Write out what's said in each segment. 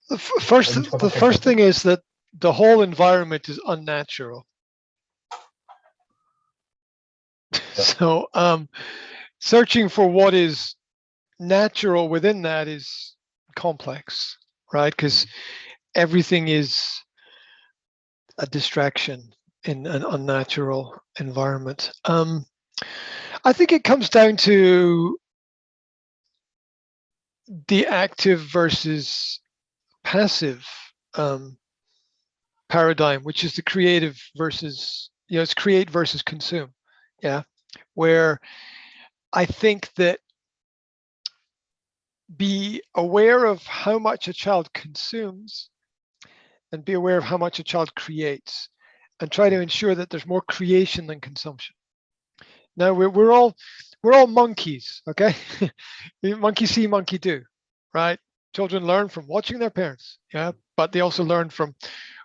The first thing is that the whole environment is unnatural. Yeah. So searching for what is natural within that is complex, right? Because everything is a distraction in an unnatural environment. I think it comes down to the active versus passive paradigm, which is the creative versus, it's create versus consume. Yeah. Where I think that be aware of how much a child consumes and be aware of how much a child creates and try to ensure that there's more creation than consumption. Now we're all monkeys, okay? Monkey see, monkey do, right? Children learn from watching their parents, yeah, but they also learn from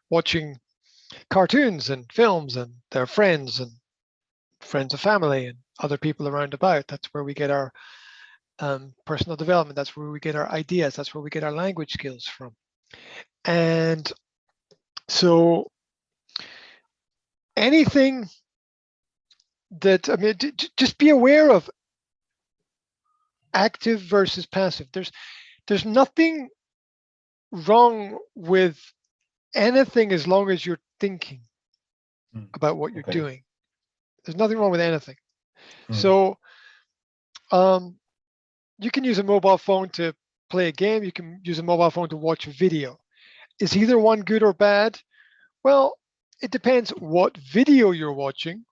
watching cartoons and films and their friends and friends of family and other people around about. That's where we get our personal development. That's where we get our ideas. That's where we get our language skills from. And so anything that, I mean, just be aware of active versus passive. There's nothing wrong with anything as long as you're thinking about what you're doing. There's nothing wrong with anything. So you can use a mobile phone to play a game. You can use a mobile phone to watch a video. Is either one good or bad? Well, it depends what video you're watching.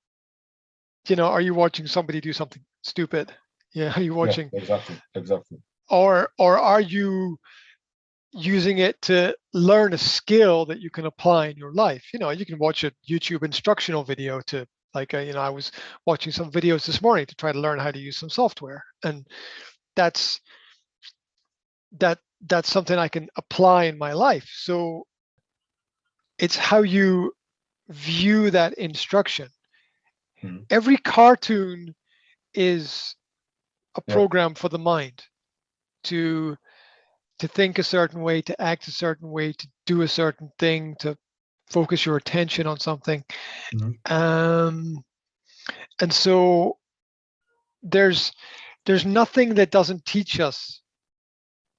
Are you watching somebody do something stupid? Yeah, are you watching? Yeah, exactly. Or are you using it to learn a skill that you can apply in your life? You can watch a YouTube instructional video to, like, I was watching some videos this morning to try to learn how to use some software, and that's something I can apply in my life. So it's how you view that instruction. Every cartoon is a program for the mind to think a certain way, to act a certain way, to do a certain thing, to focus your attention on something. And so there's nothing that doesn't teach us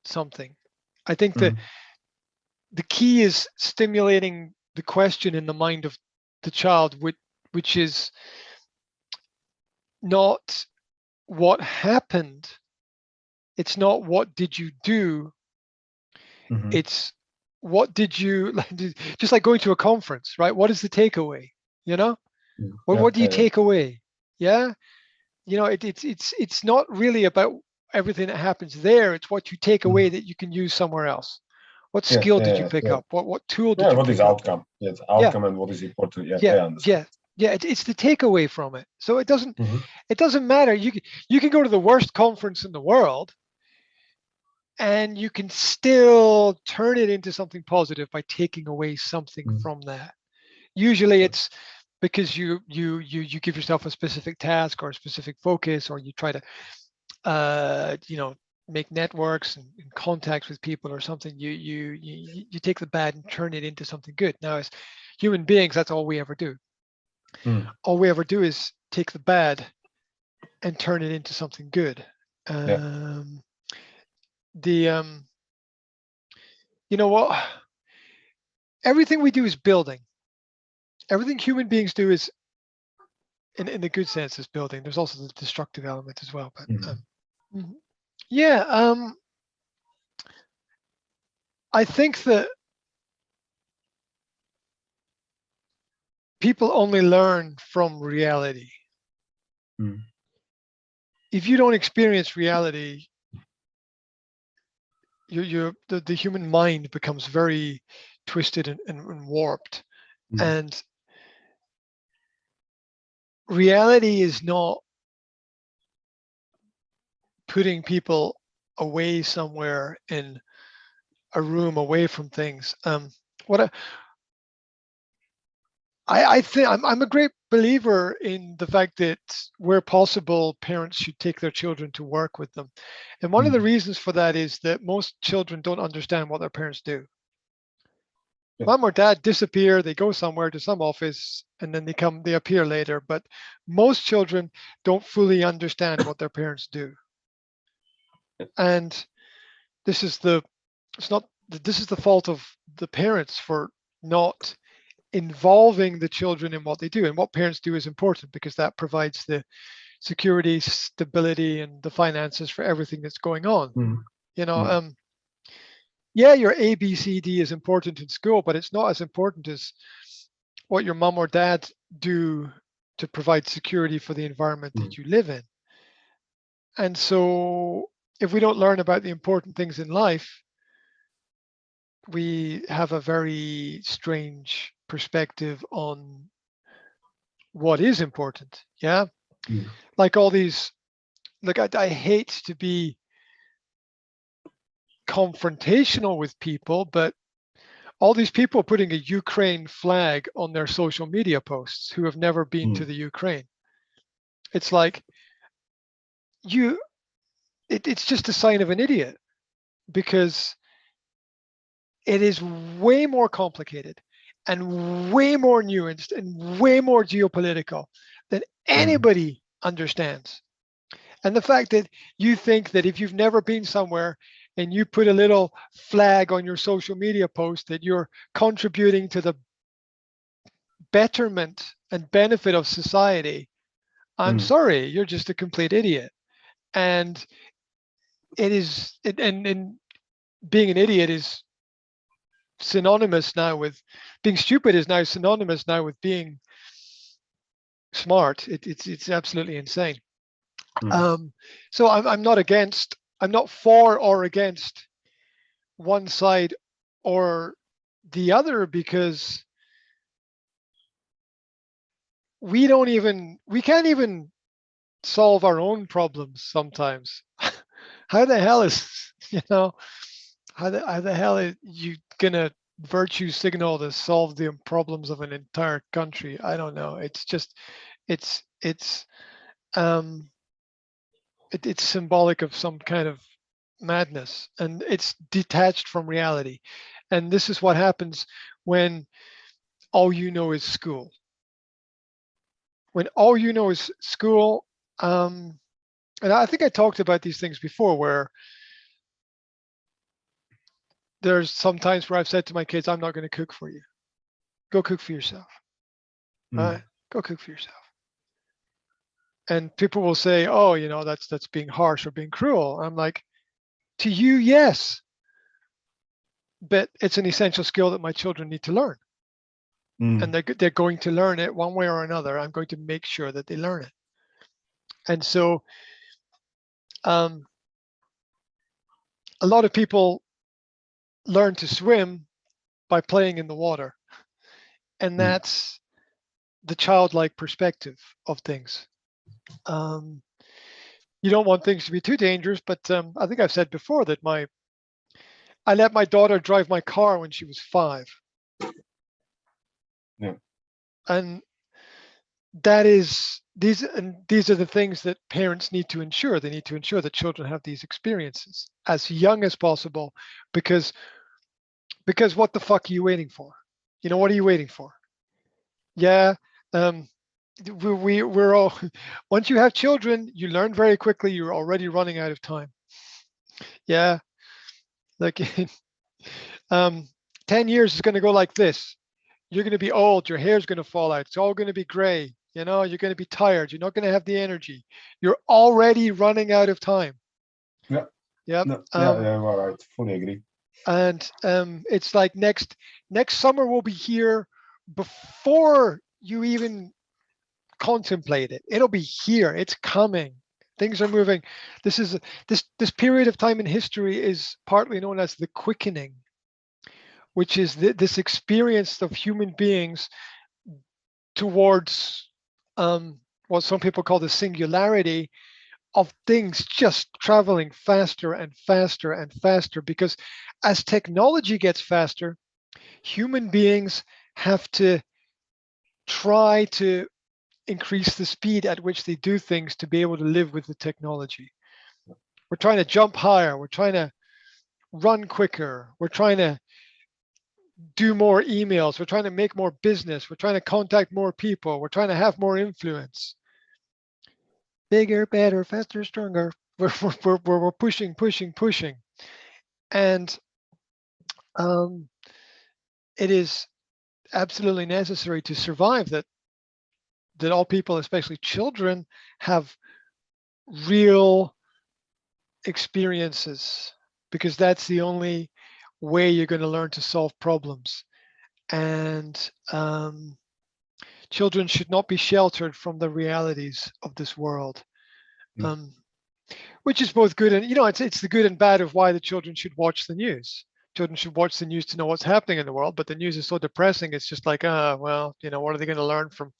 something. I think that the key is stimulating the question in the mind of the child, which is not what happened. It's not what did you do. It's what did you, just like going to a conference, right? What is the takeaway? What do you take away? Yeah. It's not really about everything that happens there. It's what you take away that you can use somewhere else. What skill did you pick up? What tool did you pick up? What is outcome? Yes, outcome and what is important. I understand. It's the takeaway from it. So it doesn't matter. You can go to the worst conference in the world and you can still turn it into something positive by taking away something from that. Usually it's because you give yourself a specific task or a specific focus, or you try to make networks and contacts with people or something. You take the bad and turn it into something good. Now, as human beings, that's all we ever do. All we ever do is take the bad and turn it into something good. Everything we do is building. Everything human beings do is, in the good sense, is building. There's also the destructive element as well. But I think that people only learn from reality. If you don't experience reality, the human mind becomes very twisted and warped. And reality is not putting people away somewhere in a room away from things. I think I'm a great believer in the fact that where possible, parents should take their children to work with them. And one of the reasons for that is that most children don't understand what their parents do. Mom or dad disappear, they go somewhere to some office, and then they appear later. But most children don't fully understand what their parents do. And this is the fault of the parents for not involving the children in what they do. And what parents do is important because that provides the security, stability, and the finances for everything that's going on. Yeah, your ABCD is important in school, but it's not as important as what your mom or dad do to provide security for the environment that you live in. And so if we don't learn about the important things in life, we have a very strange perspective on what is important. Yeah. Like all these, look, I hate to be confrontational with people, but all these people putting a Ukraine flag on their social media posts who have never been to the Ukraine. It's like it's just a sign of an idiot, because it is way more complicated and way more nuanced and way more geopolitical than anybody understands. And the fact that you think that if you've never been somewhere and you put a little flag on your social media post that you're contributing to the betterment and benefit of society, I'm sorry, you're just a complete idiot. And and being an idiot is synonymous now with being stupid, is now synonymous now with being smart. It's absolutely insane. So I'm not for or against one side or the other, because we can't even solve our own problems sometimes. How the hell is, how the hell are you gonna virtue signal to solve the problems of an entire country? I don't know. It's just, it's symbolic of some kind of madness, and it's detached from reality. And this is what happens when all you know is school. When all you know is school, and I think I talked about these things before, where there's some times where I've said to my kids, I'm not going to cook for you. Go cook for yourself. Right? Go cook for yourself. And people will say, oh, that's being harsh or being cruel. I'm like, to you, yes. But it's an essential skill that my children need to learn. And they're going to learn it one way or another. I'm going to make sure that they learn it. And so a lot of people learn to swim by playing in the water. And that's the childlike perspective of things. You don't want things to be too dangerous, but I think I've said before that I let my daughter drive my car when she was 5. Yeah. And these are the things that parents need to ensure. They need to ensure that children have these experiences as young as possible, because what the fuck are you waiting for? What are you waiting for? Yeah. We're all, once you have children, you learn very quickly you're already running out of time. Yeah. Like 10 years is going to go like this. You're going to be old, your hair's going to fall out, it's all going to be gray, you're going to be tired, you're not going to have the energy, you're already running out of time. Yeah. Yep. No, yeah, right. Fully agree. And it's like next summer will be here before you even contemplate it. It'll be here. It's coming. Things are moving. This period of time in history is partly known as the quickening, which is this experience of human beings towards what some people call the singularity of things just traveling faster and faster and faster, because as technology gets faster, human beings have to try to increase the speed at which they do things to be able to live with the technology. We're trying to jump higher. We're trying to run quicker. We're trying to do more emails. We're trying to make more business. We're trying to contact more people. We're trying to have more influence. Bigger, better, faster, stronger. We're pushing. And it is absolutely necessary to survive that all people, especially children, have real experiences, because that's the only way you're going to learn to solve problems. And children should not be sheltered from the realities of this world, which is both good and, it's the good and bad of why the children should watch the news. Children should watch the news to know what's happening in the world, but the news is so depressing. It's just like, well, what are they going to learn from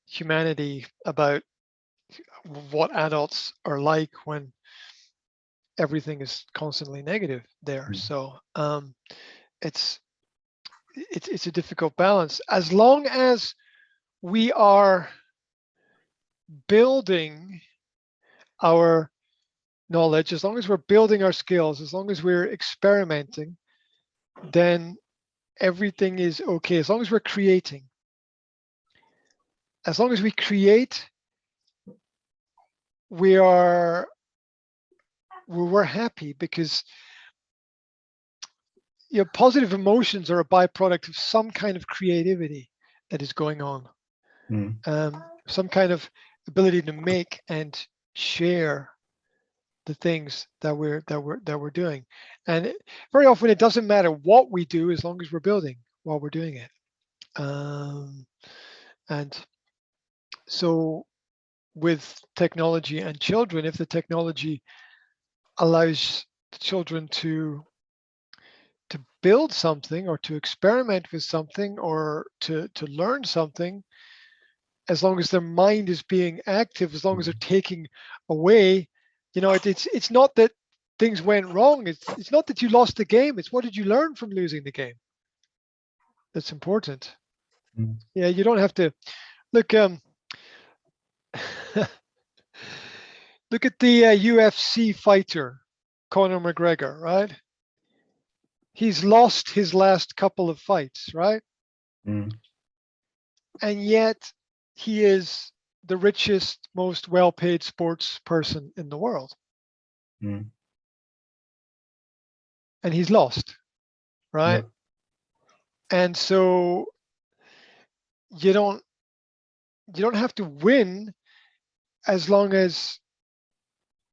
humanity about what adults are like when everything is constantly negative there? So it's a difficult balance. As long as we are building our knowledge, as long as we're building our skills, as long as we're experimenting, then everything is okay. As long as we're creating, as long as we create, we're happy, because positive emotions are a byproduct of some kind of creativity that is going on. Some kind of ability to make and share the things that we're doing. And very often it doesn't matter what we do, as long as we're building while we're doing it. And so with technology and children, if the technology allows the children to build something, or to experiment with something, or to learn something, as long as their mind is being active, as long as they're taking away, it's not that things went wrong. It's not that you lost the game. It's what did you learn from losing the game? That's important. Yeah, you don't have to look. Look at the UFC fighter, Conor McGregor, right? He's lost his last couple of fights, right? And yet he is the richest, most well-paid sports person in the world. And he's lost, right? Yeah. And so you don't have to win, as long as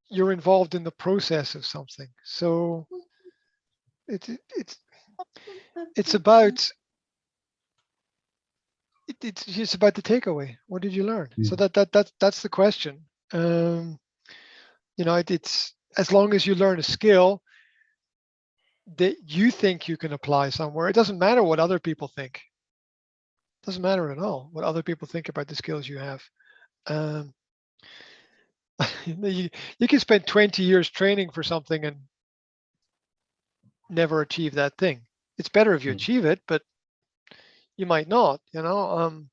you're involved in the process of something. So it's about it's just about the takeaway. What did you learn? So that's the question. It's as long as you learn a skill that you think you can apply somewhere, it doesn't matter what other people think. It doesn't matter at all what other people think about the skills you have. You can spend 20 years training for something and never achieve that thing. It's better if you achieve it, but you might not. You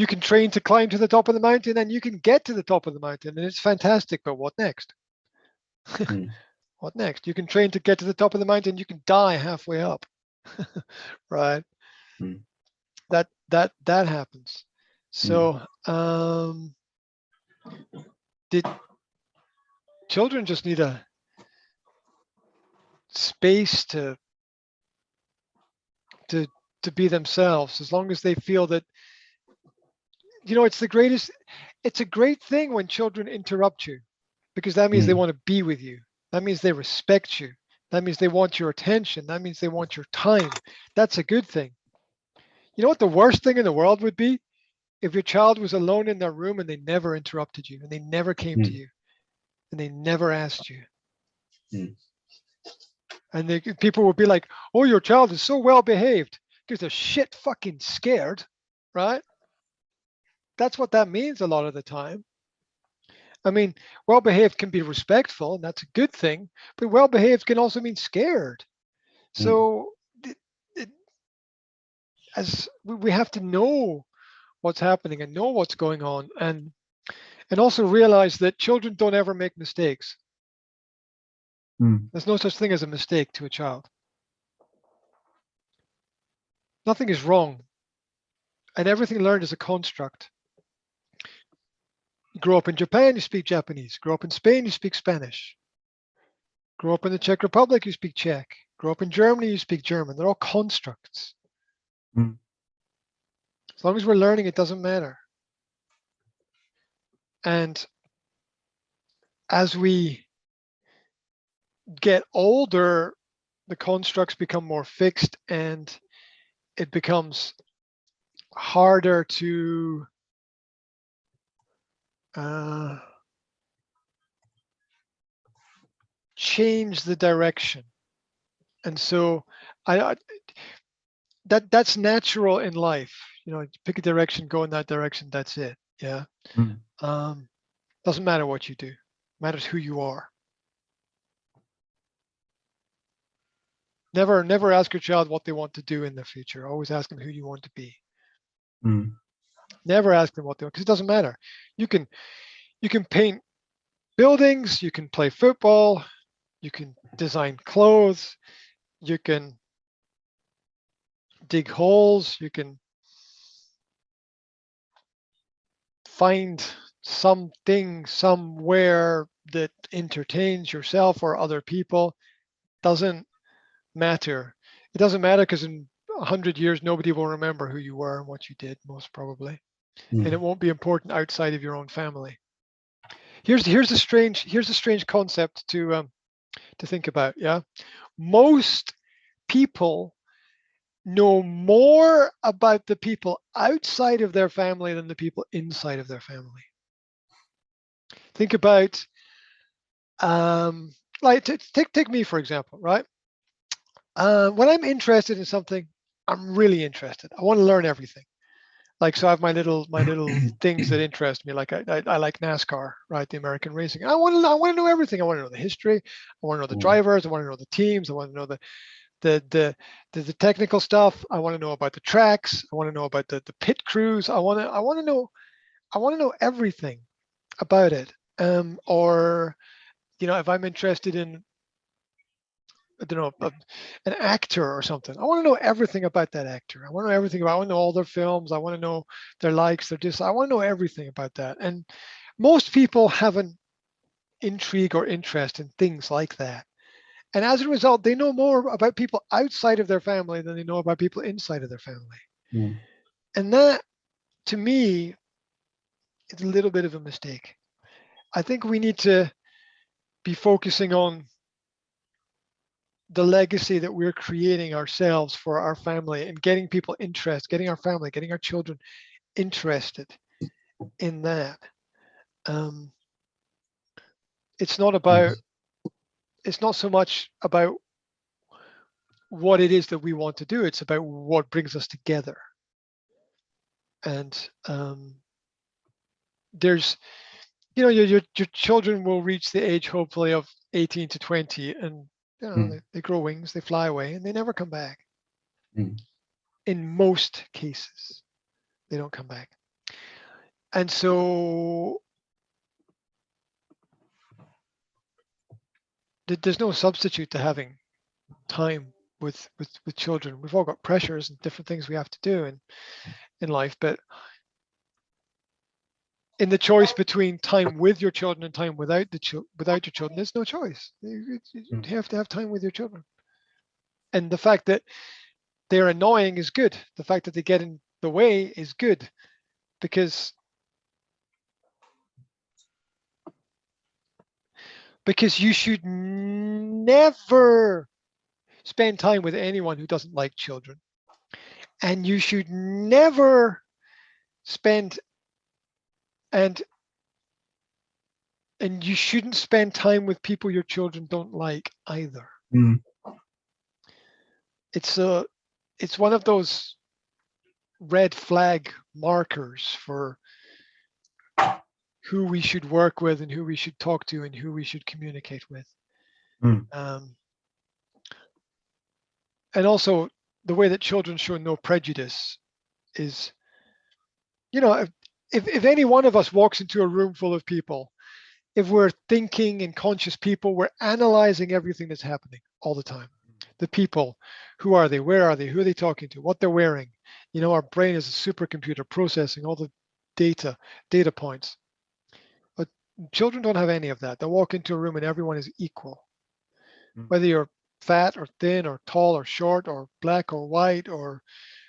can train to climb to the top of the mountain, and you can get to the top of the mountain, and it's fantastic, but what next? What next? You can train to get to the top of the mountain, you can die halfway up. Right? That happens. So did children just need a space to be themselves, as long as they feel that it's a great thing when children interrupt you, because that means they want to be with you. That means they respect you. That means they want your attention. That means they want your time. That's a good thing. You know what the worst thing in the world would be? If your child was alone in their room and they never interrupted you, and they never came to you, and they never asked you. And people would be like, oh, your child is so well behaved, because they're shit fucking scared, right? That's what that means a lot of the time. I mean, well-behaved can be respectful, and that's a good thing, but well-behaved can also mean scared. So as we have to know what's happening and know what's going on, and also realize that children don't ever make mistakes. There's no such thing as a mistake to a child. Nothing is wrong. And everything learned is a construct. You grow up in Japan, you speak Japanese. Grow up in Spain, you speak Spanish. Grow up in the Czech Republic, you speak Czech. Grow up in Germany, you speak German. They're all constructs. As long as we're learning, it doesn't matter. And as we get older, the constructs become more fixed and it becomes harder to change the direction. And so that's natural in life. You know, pick a direction, go in that direction, that's it. Yeah. Doesn't matter what you do. It matters who you are. Never ask your child what they want to do in the future. Always ask them who you want to be. Never ask them what they want, because it doesn't matter. You can paint buildings, you can play football, you can design clothes, you can dig holes, you can find something somewhere that entertains yourself or other people. Doesn't matter. It doesn't matter because in 100 years nobody will remember who you were and what you did, most probably. And it won't be important outside of your own family. Here's a strange concept to think about. Yeah, most people know more about the people outside of their family than the people inside of their family. Think about like take me for example, right? When I'm interested in something, I'm really interested. I want to learn everything. Like, so I have my little things that interest me. Like I like NASCAR, right? The American racing. I want to know everything. I want to know the history. I want to know the drivers. I want to know the teams. I want to know the technical stuff. I want to know about the tracks. I want to know about the pit crews. I want to know everything about it. Or, you know, if I'm interested in, I don't know, an actor or something, I want to know everything about that actor. I want to know everything about, I want to know all their films. I want to know their likes, their dislikes. I want to know everything about that. And most people have an intrigue or interest in things like that. And as a result, they know more about people outside of their family than they know about people inside of their family. And that, to me, is a little bit of a mistake. I think we need to be focusing on the legacy that we're creating ourselves for our family and getting people interested, getting our family, getting our children interested in that. It's not so much about what it is that we want to do. It's about what brings us together. And there's, you know, your children will reach the age, hopefully, of 18 to 20, and you know, they grow wings, they fly away, and they never come back. In most cases, they don't come back. And so there's no substitute to having time with children. We've all got pressures and different things we have to do in life, but in the choice between time with your children and time without your children, there's no choice. You have to have time with your children. And the fact that they're annoying is good. The fact that they get in the way is good, because you should never spend time with anyone who doesn't like children. And you should never spend and you shouldn't spend time with people your children don't like either. It's one of those red flag markers for who we should work with and who we should talk to and who we should communicate with. And also the way that children show no prejudice is, you know, if any one of us walks into a room full of people, if we're thinking and conscious people, we're analyzing everything that's happening all the time. The people, who are they? Where are they? Who are they talking to? What they're wearing? You know, our brain is a supercomputer processing all the data points. But children don't have any of that. They walk into a room and everyone is equal. Whether you're fat or thin or tall or short or black or white or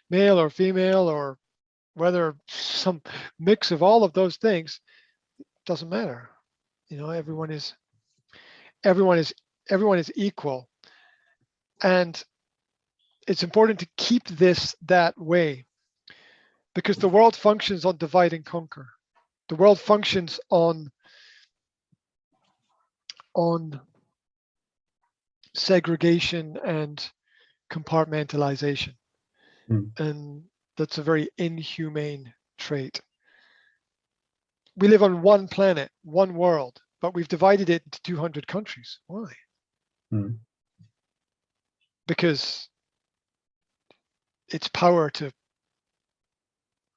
male or female or whether some mix of all of those things, doesn't matter. You know, everyone is equal. And it's important to keep this that way, because the world functions on divide and conquer. The world functions on segregation and compartmentalization. And that's a very inhumane trait. We live on one planet, one world, but we've divided it into 200 countries. Why? Because it's power to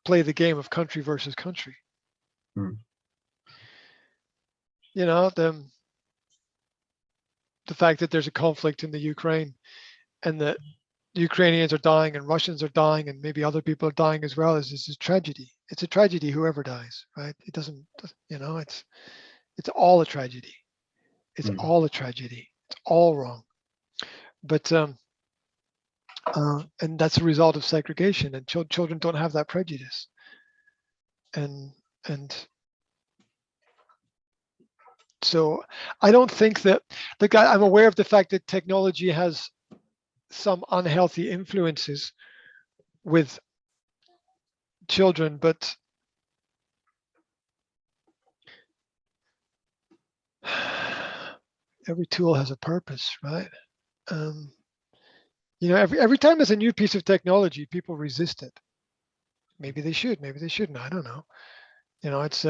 play the game of country versus country. You know, the fact that there's a conflict in the Ukraine and that Ukrainians are dying and Russians are dying and maybe other people are dying as well is a tragedy. It's a tragedy whoever dies, right? It doesn't, you know, it's all a tragedy. It's all a tragedy. It's all wrong. But and that's a result of segregation, and children don't have that prejudice. And so I don't think that, look, I'm aware of the fact that technology has some unhealthy influences with children, but every tool has a purpose, right? You know, every time there's a new piece of technology, people resist it. Maybe they should, maybe they shouldn't. I don't know. You know, it's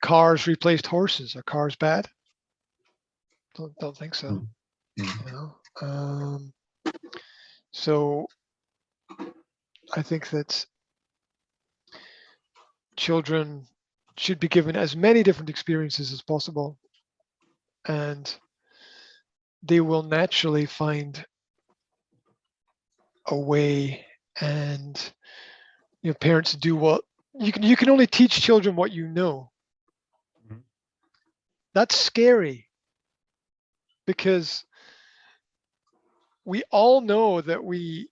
cars replaced horses. Are cars bad? Don't think so. You know, so I think that children should be given as many different experiences as possible, and they will naturally find a way. And you know, parents do what you can only teach children what you know. That's scary, because we all know that we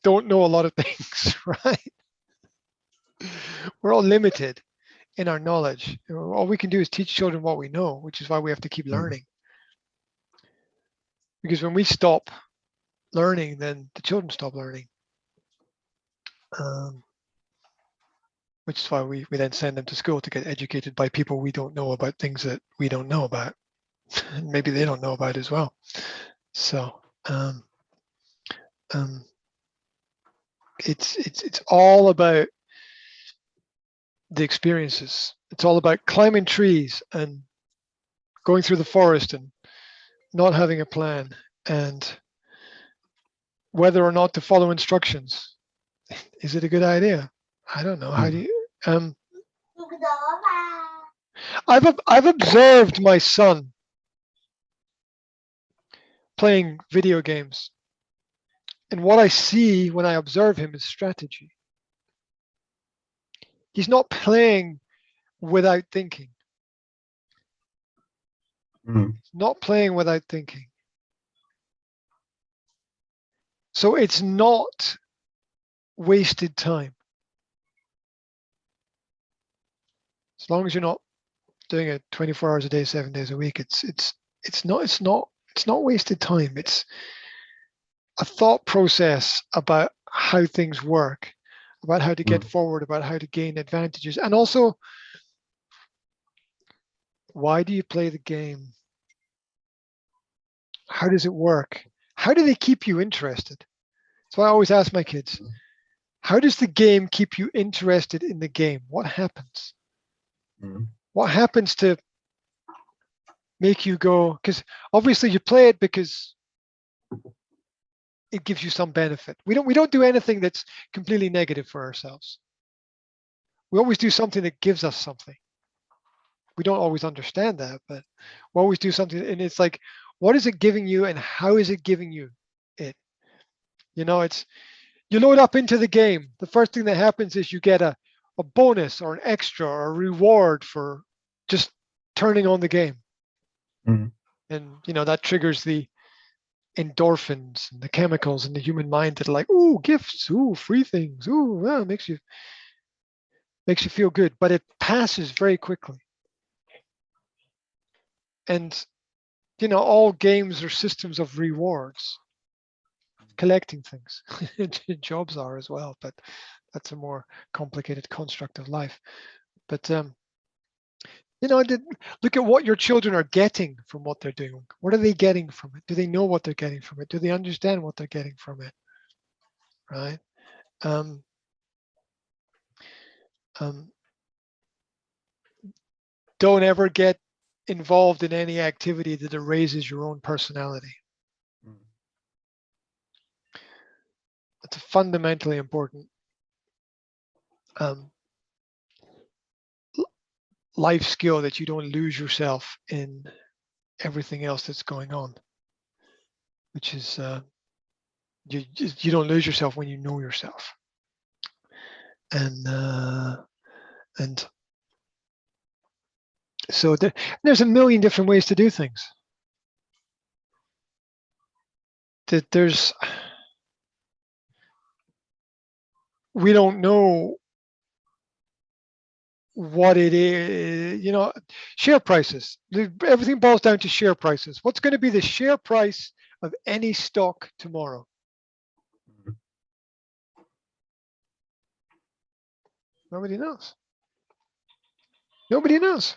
don't know a lot of things, right? We're all limited in our knowledge. All we can do is teach children what we know, which is why we have to keep learning. Because when we stop learning, then the children stop learning. Which is why we then send them to school to get educated by people we don't know about things that we don't know about. And maybe they don't know about as well. So it's all about the experiences. It's all about climbing trees and going through the forest and not having a plan, and whether or not to follow instructions. Is it a good idea? I don't know. How do you I've observed my son playing video games, and what I see when I observe him is strategy. He's not playing without thinking. He's not playing without thinking. So it's not wasted time. As long as you're not doing it 24 hours a day, 7 days a week, it's not wasted time. It's a thought process about how things work, about how to get forward, about how to gain advantages, and also, why do you play the game? How does it work? How do they keep you interested? So I always ask my kids, how does the game keep you interested in the game? What happens? What happens to make you go? Because obviously you play it because it gives you some benefit. We don't do anything that's completely negative for ourselves. We always do something that gives us something. We don't always understand that, but we always do something, and it's like, What is it giving you, and how is it giving you it? It's, you load up into the game. The first thing that happens is you get a bonus or an extra or a reward for just turning on the game. Mm-hmm. And that triggers the endorphins and the chemicals in the human mind that are like, ooh, gifts, ooh, free things, ooh, well, makes you feel good, but it passes very quickly. And all games are systems of rewards, collecting things. Jobs are as well, but that's a more complicated construct of life. But look at what your children are getting from what they're doing. What are they getting from it? Do they know what they're getting from it? Do they understand what they're getting from it? Right? Don't ever get involved in any activity that erases your own personality. That's a fundamentally important life skill, that you don't lose yourself in everything else that's going on, which is you don't lose yourself when you know yourself. And so there's a million different ways to do things. We don't know what it is, share prices. Everything boils down to share prices. What's going to be the share price of any stock tomorrow? Nobody knows. Nobody knows.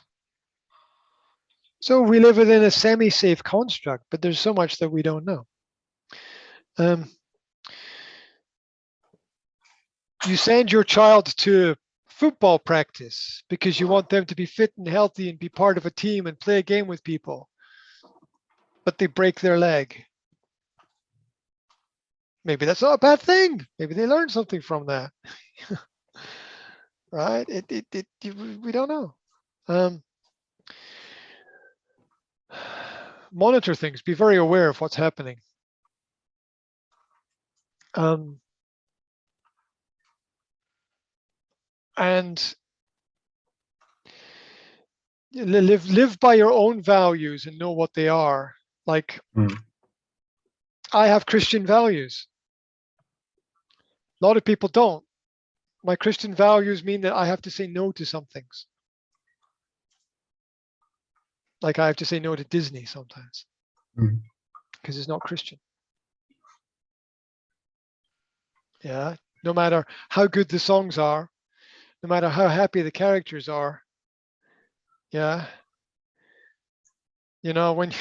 So we live within a semi-safe construct, but there's so much that we don't know. You send your child to football practice because you want them to be fit and healthy and be part of a team and play a game with people, but they break their leg. Maybe that's not a bad thing. Maybe they learn something from that. Right? We don't know. Monitor things. Be very aware of what's happening. And live by your own values and know what they are. Like, I have Christian values. A lot of people don't. My Christian values mean that I have to say no to some things. Like I have to say no to Disney sometimes because it's not Christian. Yeah, no matter how good the songs are, no matter how happy the characters are. Yeah, when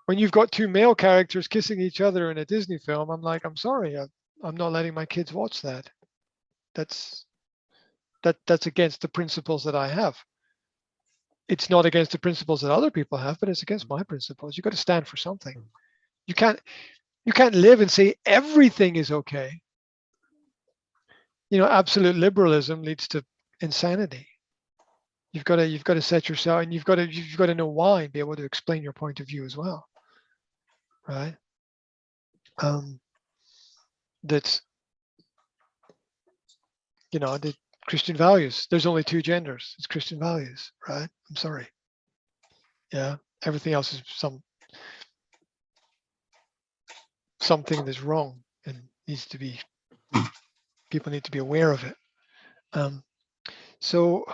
you've got two male characters kissing each other in a Disney film, I'm like, I'm sorry, I'm not letting my kids watch that. That's against the principles that I have. It's not against the principles that other people have, but it's against my principles. You've got to stand for something. You can't live and say everything is okay. Absolute liberalism leads to insanity. You've got to set yourself, and you've got to know why and be able to explain your point of view as well. Right? That's the Christian values. There's only two genders. It's Christian values, right? I'm sorry. Yeah, everything else is something that's wrong and needs to be. People need to be aware of it. So